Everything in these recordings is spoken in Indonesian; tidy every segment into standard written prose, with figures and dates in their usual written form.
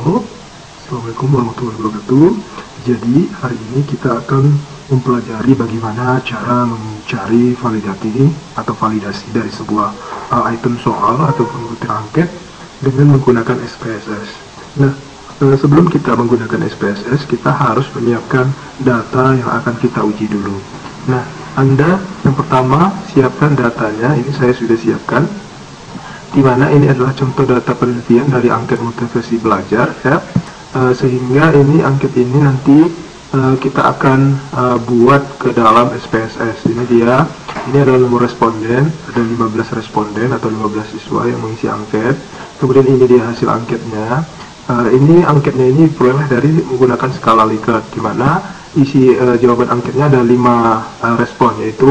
Halo, Assalamualaikum warahmatullahi wabarakatuh. Jadi hari ini kita akan mempelajari bagaimana cara mencari validasi dari sebuah item soal ataupun butir angket dengan menggunakan SPSS. Nah, sebelum kita menggunakan SPSS, kita harus menyiapkan data yang akan kita uji dulu. Nah, Anda yang pertama siapkan datanya. Ini saya sudah siapkan, di mana ini adalah contoh data penelitian dari angket motivasi belajar, ya. Sehingga ini angket ini nanti kita akan buat ke dalam SPSS. Ini dia, ini adalah nomor responden, ada 15 responden atau 15 siswa yang mengisi angket. Kemudian ini dia hasil angketnya. Ini angketnya ini diperoleh dari menggunakan skala Likert, di mana isi jawaban angketnya ada 5 respon, yaitu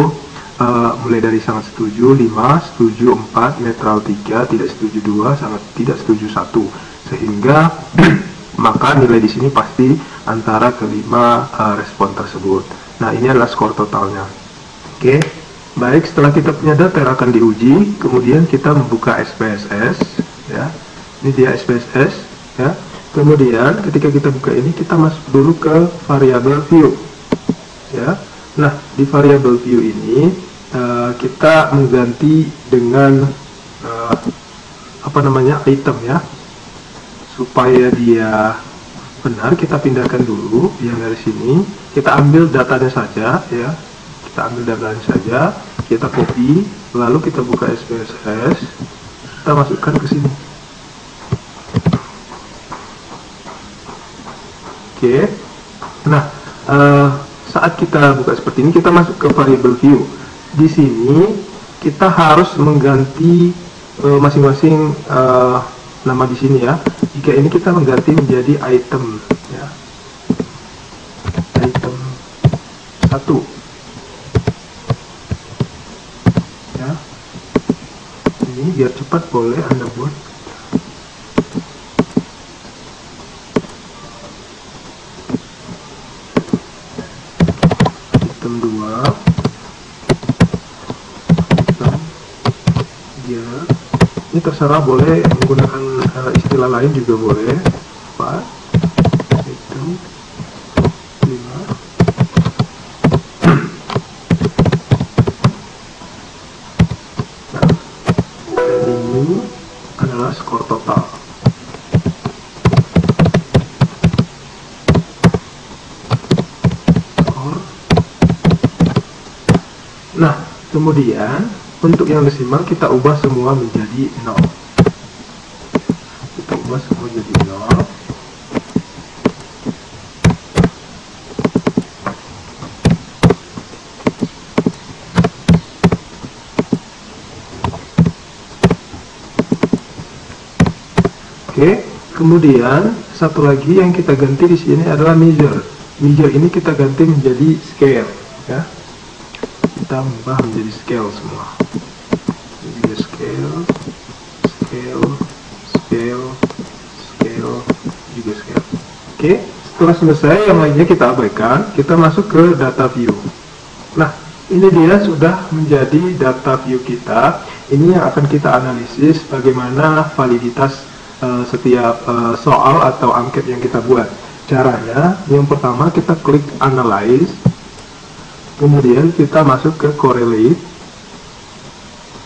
mulai dari sangat setuju 5, setuju 4, netral 3, tidak setuju 2, sangat tidak setuju 1, sehingga maka nilai di sini pasti antara kelima respon tersebut. Nah, ini adalah skor totalnya. Oke, baik, setelah kita punya data yang akan diuji, kemudian kita membuka SPSS, ya. Ini dia SPSS, ya. Kemudian ketika kita buka ini, kita masuk dulu ke variabel view, ya. Nah, di variabel view ini kita mengganti dengan item, ya. Supaya dia benar, kita pindahkan dulu yang dari sini, kita ambil datanya saja, ya. Kita ambil datanya saja, kita copy, lalu kita buka SPSS, kita masukkan ke sini. Oke. Nah, saat kita buka seperti ini, kita masuk ke variable view. Di sini kita harus mengganti masing-masing nama di sini, ya. Jika ini kita mengganti menjadi item, ya. Item 1, ya. Ini biar cepat boleh Anda buat. Item 2, item 3. Ini terserah, boleh menggunakan istilah lain juga boleh. 4, itu 5. Nah, dan ini adalah skor total. Skor. Nah, kemudian untuk yang desimal kita ubah semua menjadi 0. Kita ubah semua jadi 0. Oke, kemudian satu lagi yang kita ganti di sini adalah measure. Measure ini kita ganti menjadi scale, ya. Kita ubah menjadi scale semua. Jadi scale, scale, scale, scale, juga scale. Oke, setelah selesai yang lainnya kita abaikan, kita masuk ke data view. Nah, ini dia sudah menjadi data view kita. Ini yang akan kita analisis bagaimana validitas setiap soal atau angket yang kita buat. Caranya, yang pertama kita klik analyze. Kemudian kita masuk ke correlate,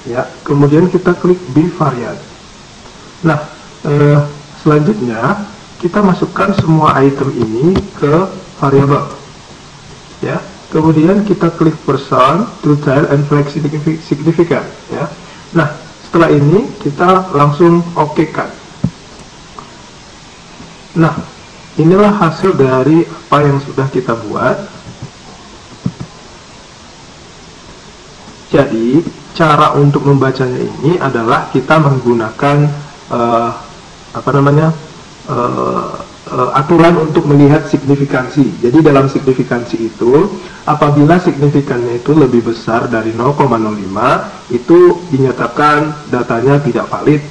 ya. Kemudian kita klik bivariate. Nah, selanjutnya kita masukkan semua item ini ke variabel, ya. Kemudian kita klik person, total, and flag significant, ya. Nah, setelah ini kita langsung oke-kan. Nah, inilah hasil dari apa yang sudah kita buat. Jadi, cara untuk membacanya ini adalah kita menggunakan aturan untuk melihat signifikansi. Jadi, dalam signifikansi itu, apabila signifikannya itu lebih besar dari 0,05, itu dinyatakan datanya tidak valid.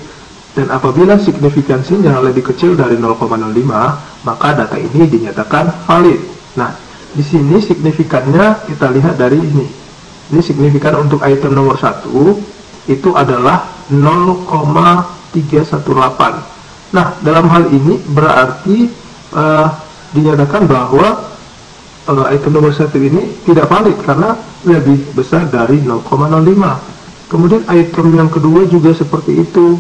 Dan apabila signifikansinya lebih kecil dari 0,05, maka data ini dinyatakan valid. Nah, di sini signifikannya kita lihat dari ini. Ini signifikan untuk item nomor 1 itu adalah 0,318. Nah, dalam hal ini berarti dinyatakan bahwa item nomor 1 ini tidak valid karena lebih besar dari 0,05. Kemudian item yang kedua juga seperti itu.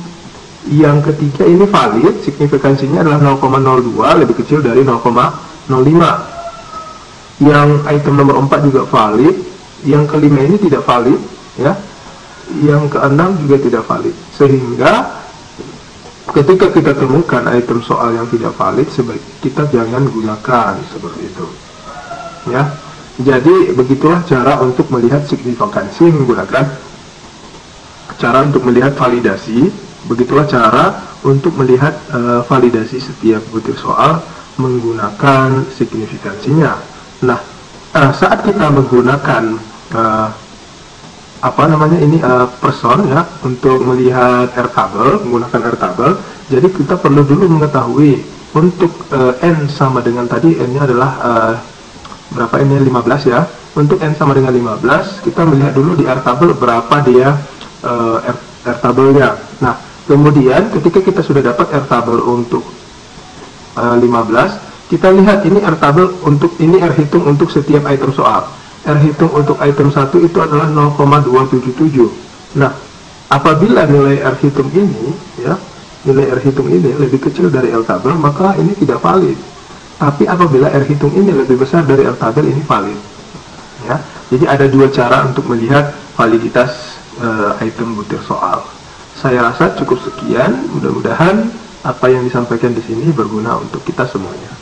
Yang ketiga ini valid, signifikansinya adalah 0,02, lebih kecil dari 0,05. Yang item nomor 4 juga valid, yang kelima ini tidak valid, ya. Yang keenam juga tidak valid. Sehingga ketika kita temukan item soal yang tidak valid, sebaiknya kita jangan gunakan seperti itu, ya. Jadi begitulah cara untuk melihat signifikansi menggunakan cara untuk melihat validasi. Begitulah cara untuk melihat validasi setiap butir soal menggunakan signifikansinya. Nah, saat kita menggunakan person ya untuk melihat R-table, menggunakan R-table, jadi kita perlu dulu mengetahui untuk n sama dengan tadi, n-nya adalah berapa, n-nya 15 ya. Untuk n sama dengan 15, kita melihat dulu di R-table berapa dia R-table-nya. Nah, kemudian ketika kita sudah dapat R-table untuk 15, kita lihat ini R-table untuk ini R hitung untuk setiap item soal. R hitung untuk item 1 itu adalah 0,277. Nah, apabila nilai R hitung ini ya, nilai R hitung ini lebih kecil dari L-table, maka ini tidak valid. Tapi apabila R hitung ini lebih besar dari L-table, ini valid. Ya. Jadi ada dua cara untuk melihat validitas item butir soal. Saya rasa cukup sekian, mudah-mudahan apa yang disampaikan di sini berguna untuk kita semuanya.